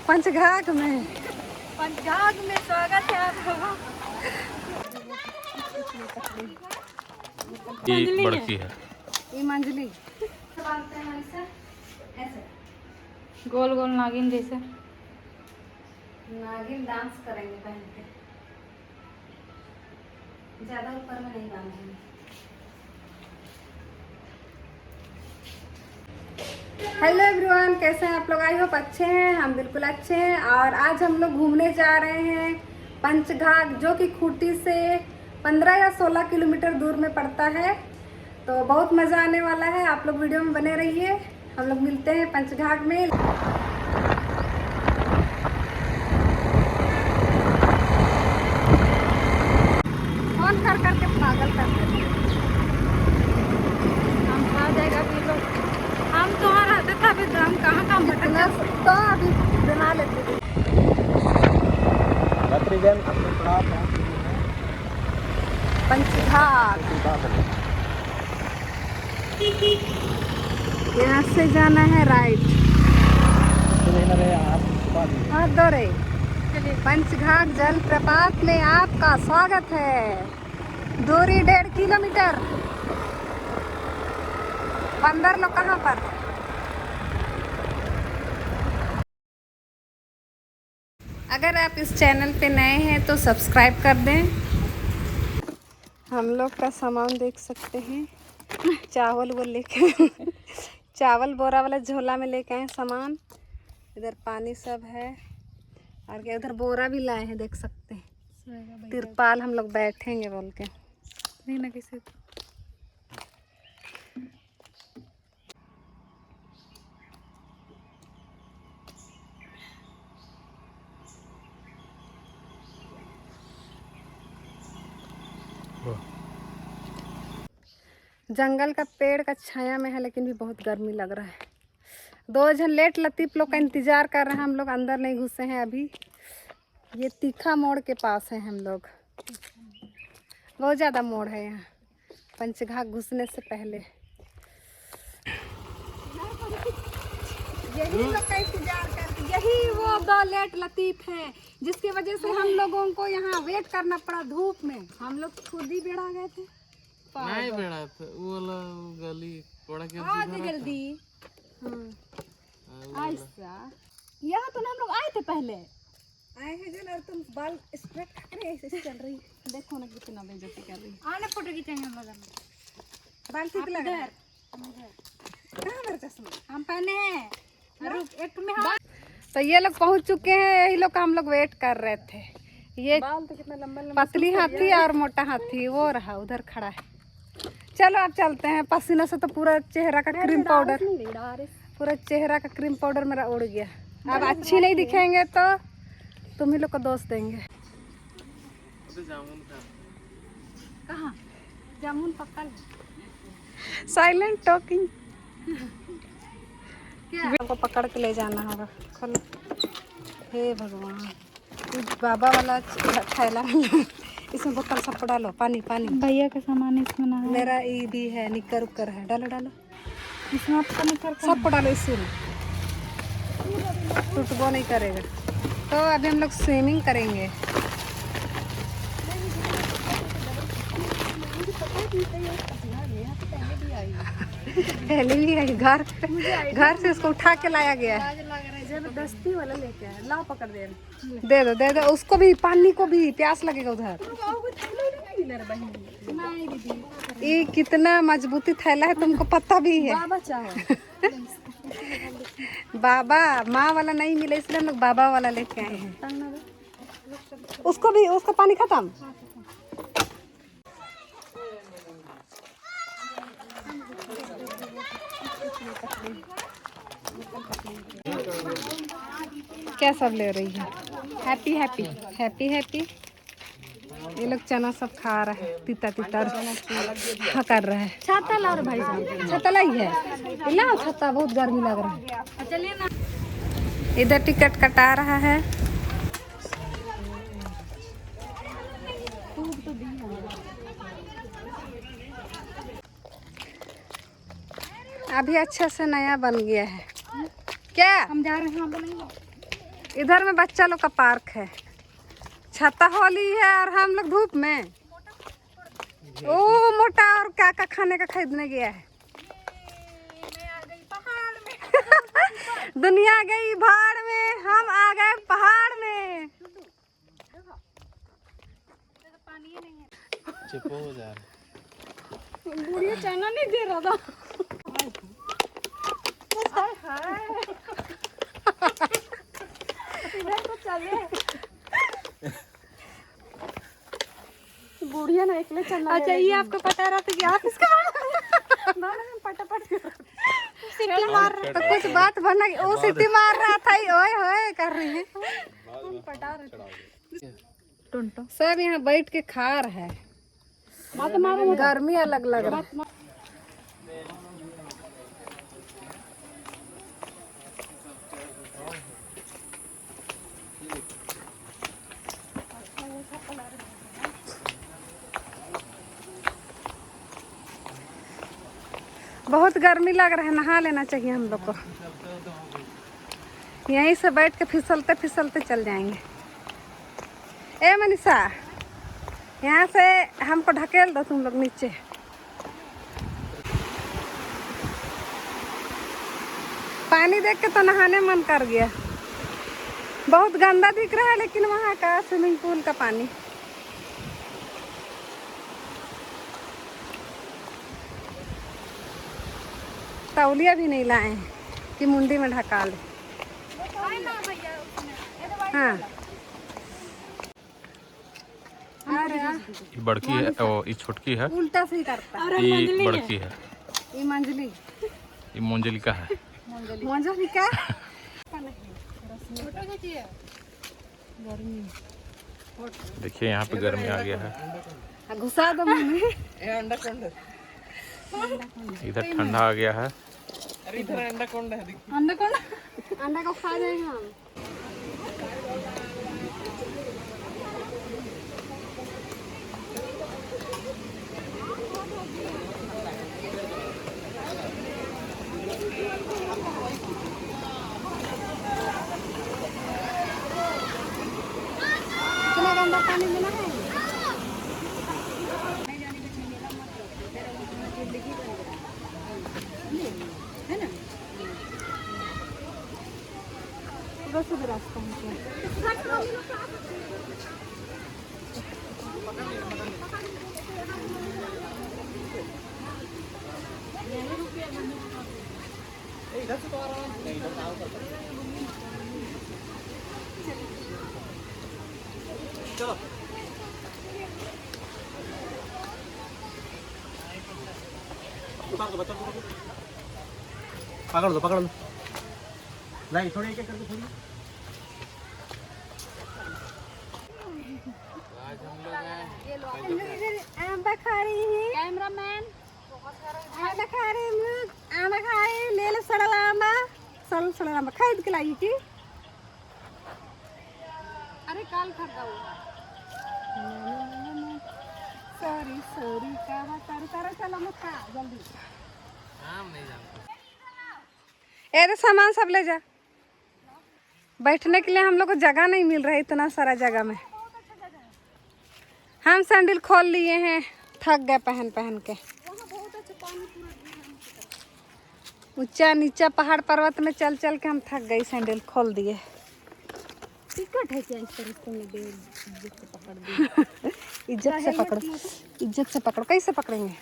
पंचघाघ में स्वागत है आपका। ये बड़की है, ये मंजली ऐसे गोल गोल नागिन जैसे नागिन डांस करेंगे पहन के, ज्यादा ऊपर में नहीं बांधेंगे। हेलो एवरीवन, कैसे हैं आप लोग? आई होप अच्छे हैं, हम बिल्कुल अच्छे हैं। और आज हम लोग घूमने जा रहे हैं पंचघाघ, जो कि खूंटी से 15 या 16 किलोमीटर दूर में पड़ता है। तो बहुत मज़ा आने वाला है, आप लोग वीडियो में बने रहिए। हम लोग मिलते हैं पंचघाघ में। फोन कर करके पागल कर देते हैं। हम आ जाएगा अभी लोग, हम तो वहाँ रहते थे, अभी तो हम कहाँ भटकना तो अभी बना लेते थे। पंचघाघ यहाँ से जाना है राइट। हाँ दौरे पंचघाघ जलप्रपात में आपका स्वागत है। दूरी 1.5 किलोमीटर। बंदर लोग कहाँ पर? अगर आप इस चैनल पे नए हैं तो सब्सक्राइब कर दें। हम लोग का सामान देख सकते हैं, चावल वो लेके चावल बोरा वाला झोला में लेके आए सामान। इधर पानी सब है और क्या, उधर बोरा भी लाए हैं, देख सकते हैं। तिरपाल हम लोग बैठेंगे बोल के, नहीं ना किसी जंगल का पेड़ का छाया में है, लेकिन भी बहुत गर्मी लग रहा है। 2 जन लेट लतीफ लोग का इंतजार कर रहे हैं, हम लोग अंदर नहीं घुसे हैं अभी। ये तीखा मोड़ के पास है हम लोग, बहुत ज़्यादा मोड़ है यहाँ पंचघाघ घुसने से पहले। यही लोग का इंतजार कर, यही वो 2 लेट लतीफ है जिसकी वजह से हम लोगों को यहाँ वेट करना पड़ा धूप में। हम लोग खुद ही बेड़ा गए थे, नहीं बेड़ा था वो वाला गली कोड़ा के आज जल्दी। ऐसा यहाँ तो हम लोग आए थे, पहले आए हैं जन। और तुम बाल स्ट्रेट करे ऐसे चल रही, देखो ना कितना बेइज्जती कर रही। आने फोटो खींचेंगे हम लोग। बाल ठीक लग रहा है। कहाँ मेरा चश्मा? हम पहने हैं, रुक एक में हम। तो ये लोग पहुँच चुके हैं, यही लोग का हम लोग वेट कर रहे थे। ये बाल तो कितना लंबा पतली हाथी और मोटा हाथी वो रहा उधर खड़ा है। चलो अब चलते हैं। पसीना से तो पूरा चेहरा का क्रीम पाउडर, पूरा चेहरा का क्रीम पाउडर मेरा उड़ गया। अब अच्छी नहीं दिखेंगे तो तुम ही लोग को दोष देंगे। कहाँ जामुन पकड़? साइलेंट टॉकिंग को पकड़ के ले जाना होगा। खोलो। हे भगवान, बाबा वाला थैला इसमें बोतल सब डालो, पानी पानी। भैया का सामान इसमें ना है। मेरा ये भी है, निकर उकर है, डालो डालो इसमें आपका निकल सबको डालो, इसी में टूटबो नहीं करेगा। तो अभी हम लोग स्विमिंग करेंगे। पहले भी आई, घर से इसको उठा के लाया गया है। जबरदस्ती वाला लेके आया। लाओ पकड़ दे दो उसको भी, पानी को भी, प्यास लगेगा उधर। ये कितना मजबूती थैला है तुमको पता भी है। बाबा चाहो बाबा माँ वाला नहीं मिले, इसलिए हम लोग बाबा वाला लेके आए हैं। उसको भी, उसका पानी खत्म। क्या सब ले रही है? Happy happy happy happy. ये लोग चना सब खा रहा है, तीता तीता हाँ कर रहा है। छाता ला भाई साहब, छाता लाई है, लाओ छाता, बहुत गर्मी लग रहा है। चलिए ना। इधर टिकट कटा रहा है। अभी अच्छा से नया बन गया है। क्या हम जा रहे हैं, हम बोलेंगे। इधर में बच्चा लोग का पार्क है, छाता होली है और हम लोग धूप में। ओ मोटा और क्या क्या खाने का खरीदने गया है। मैं आ गई पहाड़ में। दुनिया गई भाड़ में, हम आ गए पहाड़ में। पानी ही नहीं है। चिपो हो जा रहा बुढ़िया चाइना नहीं दे रहा था। इधर तो चले। बुढ़िया ना एकले चलना। अच्छा ये आपको पता रहा था कि आप इसका पटापट सीटी मार रहे तो कुछ बात बना, वो सीटी मार रहा था, ओए होए कर रही है। पटा रहे टुंटो। सब यहाँ बैठ के खा रहा है। गर्मी अलग लग रहा है। बहुत गर्मी लग रहा है, नहा लेना चाहिए हम लोग को। यहीं से बैठ के फिसलते फिसलते चल जाएंगे। ए मनीषा, यहाँ से हमको ढकेल दो तुम लोग नीचे। पानी देख के तो नहाने मन कर गया। बहुत गंदा दिख रहा है लेकिन वहाँ का स्विमिंग पूल का पानी। तौलिया भी नहीं लाए हैं कि मुंडी में ढका ले। हाँ ये बड़की है और ये छोटकी है। उल्टा से ही करता है। ये बड़की है, ये मंजली ये मोंजलिका है। मंजली क्या? देखिए यहाँ पे गर्मी आ गया है, घुसा दो मुंह में। इधर ठंडा आ गया है। इधर अंडा कौन है? अंडा कौन? अंडा को खा जाएंगे हम। कितना गंदा पानी में नहाएंगे? है ना? बस इधर रास्ता है। पकड़ लो पकड़ लो, नहीं थोड़ी एक एक करके थोड़ी। आंबा खा रही है कैमरामैन आंबा खा रहे हम लोग। आंबा खा रहे, ले लो सड़ा आंबा। सड़ा आंबा खरीद के लाई की। अरे काल खरीदा हुआ। सॉरी सॉरी कहा तारा तारा। चलो मत खा जल्दी। नाम नहीं जानता। ए तो सामान सब ले जा। बैठने के लिए हम लोग को जगह नहीं मिल रहा है इतना सारा जगह में। हम सैंडल खोल लिए हैं, थक गए पहन पहन के। ऊंचा नीचा पहाड़ पर्वत में चल चल के हम थक गए, सैंडल खोल दिए। टिकट है क्या इस तरह में? दे इज्जत से पकड़ दी। इज्जत से पकड़ो, इज्जत से पकड़ो। कैसे पकड़ेंगे?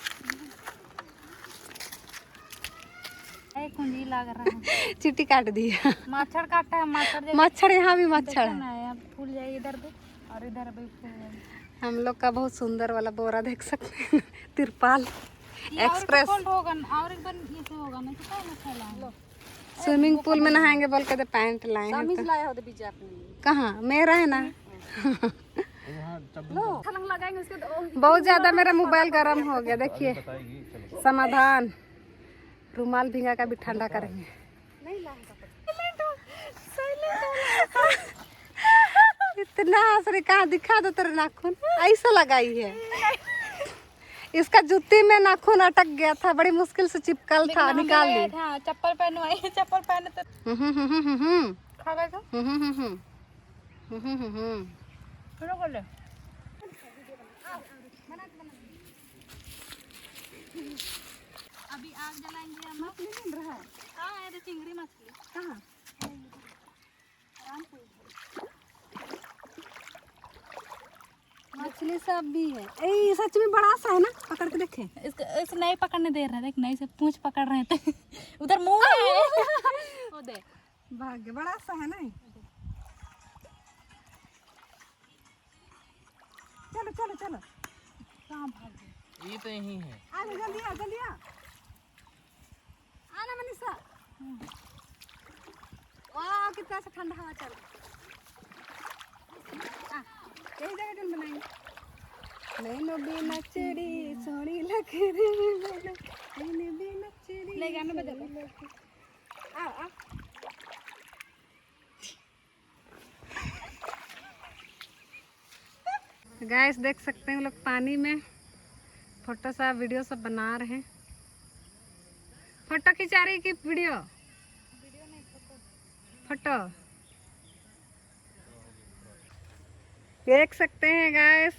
कुंजी लग रहा है। चीटी काट दिया। मच्छर काटा है। मच्छर मच्छर यहाँ भी मच्छर है। है। फूल जाएगी इधर भी और इधर भी फूल जाएगी। हम लोग का बहुत सुंदर वाला बोरा देख सकते हैं। तिरपाल एक्सप्रेस। होगा और एक बार ये से होगा ना तो क्या ना फैला। स्विमिंग पूल में नहाएंगे बोल के तो पैंट लाए हैं। तो लाया हो तो बीच आपने कहाँ मेरा है ना। छलंग लगाएंगे उसके तो बहुत ज्यादा मेरा मोबाइल गर्म हो गया। देखिए समाधान। रुमाल भींगा का भी ठंडा करेंगे। इतना हंस रही, कहाँ दिखा दो तेरे नाखून। ऐसा लगाई है इसका जूती में नाखून अटक गया था, बड़ी मुश्किल से चिपकल था, निकाल ली। हाँ चप्पल पहनवाई, चप्पल पहने तो खा गए तो शुरू कर ले। अभी आग जलाएंगे हम। मछली मिल रहा है? कहाँ है? चिंगड़ी मछली कहाँ? मछली सब भी है। ए सच में बड़ा सा है ना, पकड़ के देखे। इसको इसे नहीं पकड़ने दे रहा है, देख नहीं से पूंछ पकड़ रहे थे। उधर मुंह है। वो दे भाग्य बड़ा सा है ना। चलो चलो चलो। कहाँ भाग गए? ये तो यही है। आ जल्दी आ जल्दी आ। आना मनीषा। वाह कितना सा ठंडा हवा चल। यही जगह जल बनाएंगे। नैनो बिना चिड़ी सोनी लग रे नैनो बिना चिड़ी। ले गाना बजा लो। आ आ। गाइस देख सकते हैं लोग पानी में फोटो सब वीडियो सब बना रहे हैं। फोटो खिंचा रही कि वीडियो? फोटो देख सकते हैं गाइस,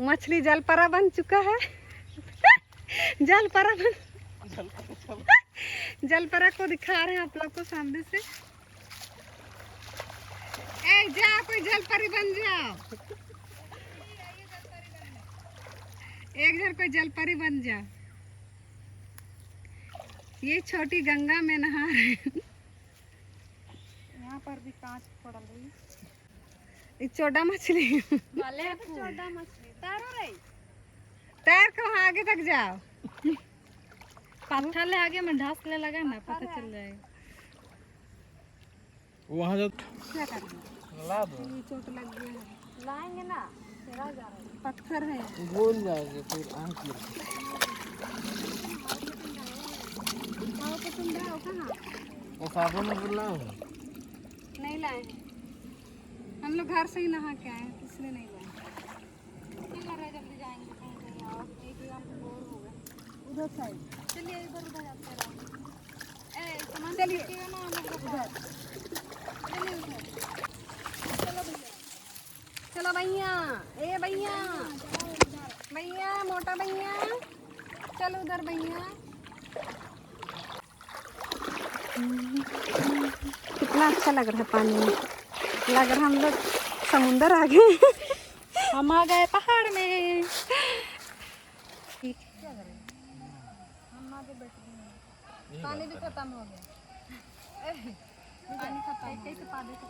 मछली जलपरा बन चुका है। जलपरा को दिखा रहे हैं आप लोग को सामने से। ए जा कोई जलपरी बन जाओ, एक जन कोई जलपरी बन जा। ये छोटी गंगा में नहा रहे हैं। यहाँ पर भी कांच पड़ रही। चोडा मछली वाले चोडा मछली तारो रे। तैर के वहाँ आगे तक जाओ। पत्थर ले आगे में ढास ले लगा ना, पता चल जाएगा। वहाँ जो क्या करना? ला दो। ये चोट लग गया है। लाएंगे ना, तेरा जा रहा है। पत्थर है। भूल जाओगे फिर आँख में। आओ तो तुम जाओ कहाँ? वो साबुन में लाओ। नहीं लाए हैं। हम लोग घर से ही नहा के आए हैं, इसलिए नहीं लाए। जल्दी जाएंगे कहीं कहीं। आओ एक ही हम बोर हो गए। उधर साइड चलिए इधर उधर जाते रहो। ए सामान चलिए। रखिएगा ना हम लोग उधर। चलिए उधर। चलो भैया, ए भैया, भैया मोटा भैया, चलो उधर भैया। कितना अच्छा लग रहा है पानी में, लग रहा हम लोग समुंदर आ गए। हम आ गए पहाड़ में। पानी भी खत्म हो गया। पानी खत्म कैसे पादे से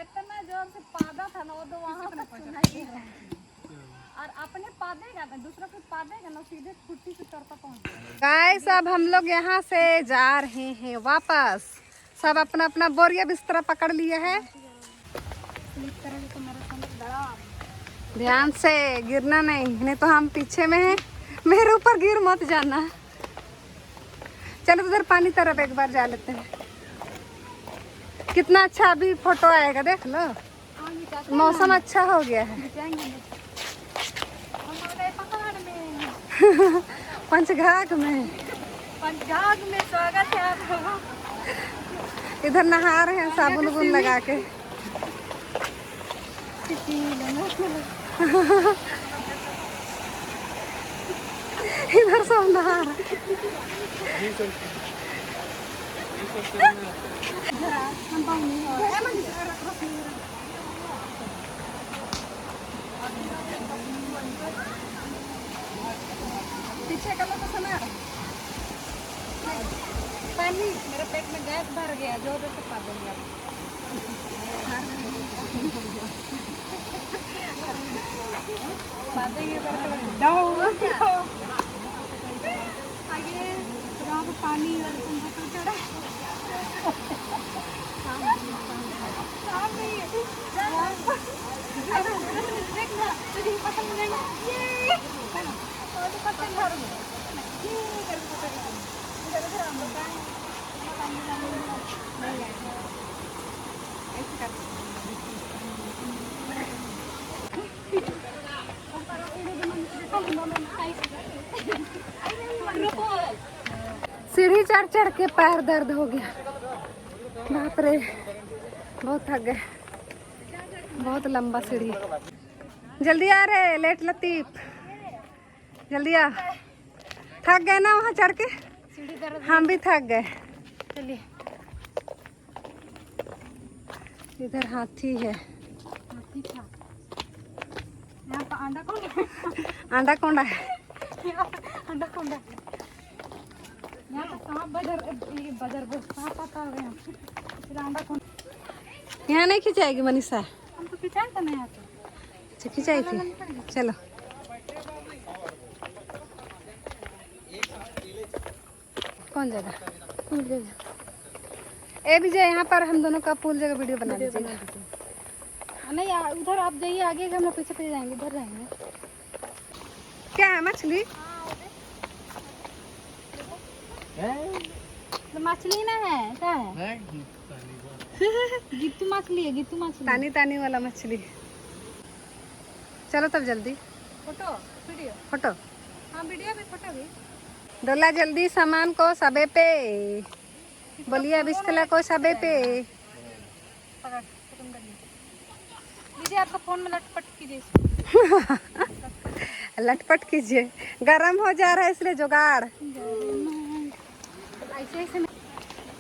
इतना जोर से पादा था ना, वो तो वहाँ तक सुनाई दे रहा है। और अपने पादेगा ना, दूसरा कुछ पादेगा ना, सीधे खुट्टी से तर तक पहुँच जाएगा। गाइस अब हम लोग यहाँ से जा रहे हैं वापस। सब अपना अपना बोरिया बिस्तरा पकड़ लिया है। ध्यान से गिरना नहीं तो हम पीछे में हैं। मेरे ऊपर गिर मत जाना। चलो उधर पानी तरफ एक बार जा लेते हैं। कितना अच्छा अभी फोटो आएगा, देख लो। मौसम अच्छा हो गया है। पंचघाघ में पंचघाघ में स्वागत है आपका। इधर नहा रहे हैं साबुन उबुन लगा के। इधर सब नहा रहे पीछे का तो सुना पानी। मेरे पेट में गैस भर गया, जोर से पा देंगे आगे जहाँ पे पानी और चढ़ा सीढ़ी चढ़ चढ़ के पैर दर्द हो गया, बाप रे बहुत थक गए, बहुत लंबा सीढ़ी। जल्दी आ रहे लेट लतीफ, जल्दी आ। थक गए ना वहाँ चढ़ के, हम भी थक गए। चलिए इधर हाथी है, यहाँ पर अंडा कौन है? अंडा कोंडा है। अंडा कौन है? यहाँ पर सांप बजर सांप आता है यहाँ पे। फिर अंडा कौन? यहाँ नहीं खिंचाएगी मनीषा? हम तो खिंचाए तो नहीं आते। अच्छा खिंचाई थी, चलो। कौन जगह? ए विजय, यहाँ पर हम दोनों का पूल जगह वीडियो बना दीजिएगा। नहीं उधर आप जाइए आगे, हम लोग पीछे पीछे जाएंगे, उधर जाएंगे। क्या है मछली? तो मछली ना है, क्या है? गिट्टू मछली है, गिट्टू मछली। तानी तानी वाला मछली। चलो तब जल्दी फोटो वीडियो, फोटो। हाँ वीडियो भी फोटो भी। डोला जल्दी सामान को सबे पे, बोलिए बिस्कला को सबे पे। पकड़ खत्म कर लीजिए, आपका फोन में लटपट कीजिए। लटपट कीजिए, गरम हो जा रहा है इसलिए जुगाड़। ऐसे ऐसे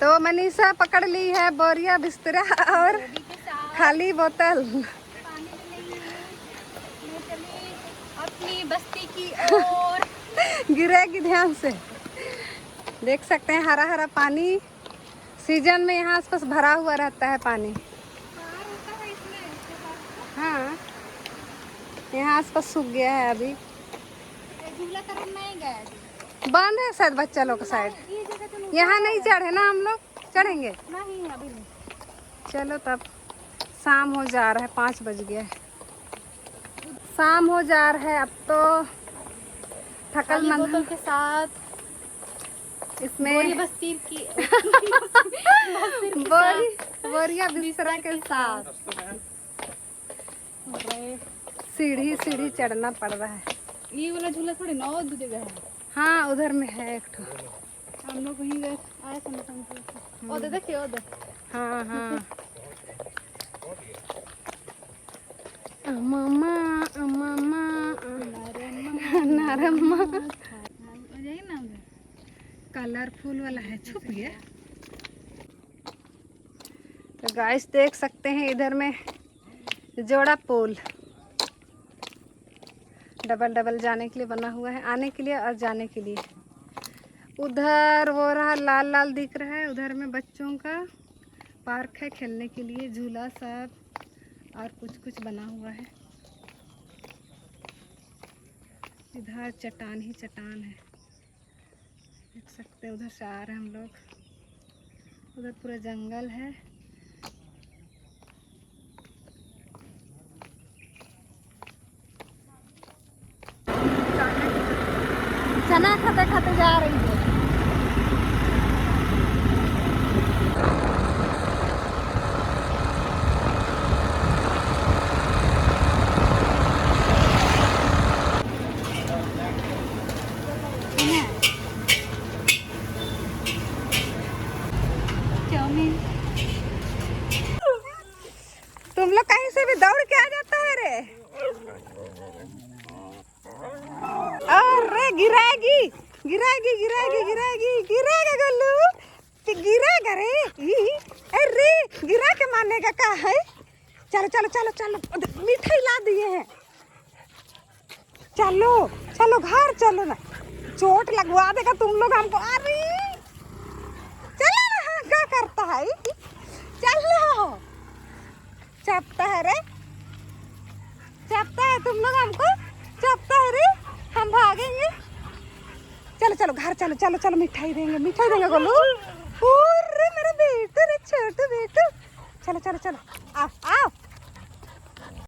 तो मनीषा पकड़ ली है बोरिया बिस्तरा और खाली बोतल। अपनी बस्ती की ओर। गिरेगी ध्यान से। देख सकते हैं हरा हरा पानी, सीजन में यहाँ आसपास भरा हुआ रहता है पानी। हाँ यहाँ आसपास सूख गया है, अभी झूला करने नहीं गए। बंद है शायद बच्चा लोग का साइड। ये जगह तो यहाँ नहीं चढ़े ना, हम लोग चढ़ेंगे। नहीं अभी नहीं। चलो तब, शाम हो जा रहा है, 5 बज गया है, शाम हो जा रहा है। अब तो थकल बोतल मंद के साथ इसमें बस्ती की बोरिया बिस्तरा के साथ सीढ़ी सीढ़ी चढ़ना पड़ रहा है। ये वाला झूला थोड़ी ना और दूसरी जगह है। हाँ उधर में है एक ठो। हम लोग वहीं गए आए समय उधर देखिए उधर। हाँ हाँ अम्मा अम्मा नारम्मा यही ना उधर कलरफुल वाला है, छुप गया। तो गाइस देख सकते हैं इधर में जोड़ा पुल डबल डबल जाने के लिए बना हुआ है, आने के लिए और जाने के लिए। उधर वो रहा लाल लाल दिख रहा है, उधर में बच्चों का पार्क है खेलने के लिए, झूला सब और कुछ कुछ बना हुआ है। इधर चट्टान ही चट्टान है, देख सकते हैं। उधर से आ रहे हैं हम लोग, उधर पूरा जंगल है। चना खाते खाते जा रही है। तुम लोग कहीं से भी दौड़ के आ जाता है रे। अरे गिराएगी गिराएगी गिराएगी गिराएगी गिराएगा गल्लू, गिराएगा रे। अरे गिरा के मारने का क्या है। चलो चलो चलो चलो, मिठाई ला दिए हैं। चलो चलो घर चलो ना, चोट लगवा देगा तुम लोग हमको। अरे चलो ना, हाँ क्या करता है, चलो चपता है रे, चपता है तुम लोग हमको, चपता है रे, हम भागेंगे। चलो चलो घर चलो चलो चलो, मिठाई देंगे गोलू। अरे मेरा बेटा रे, छोटू बेटू, चलो चलो चलो, आओ आओ।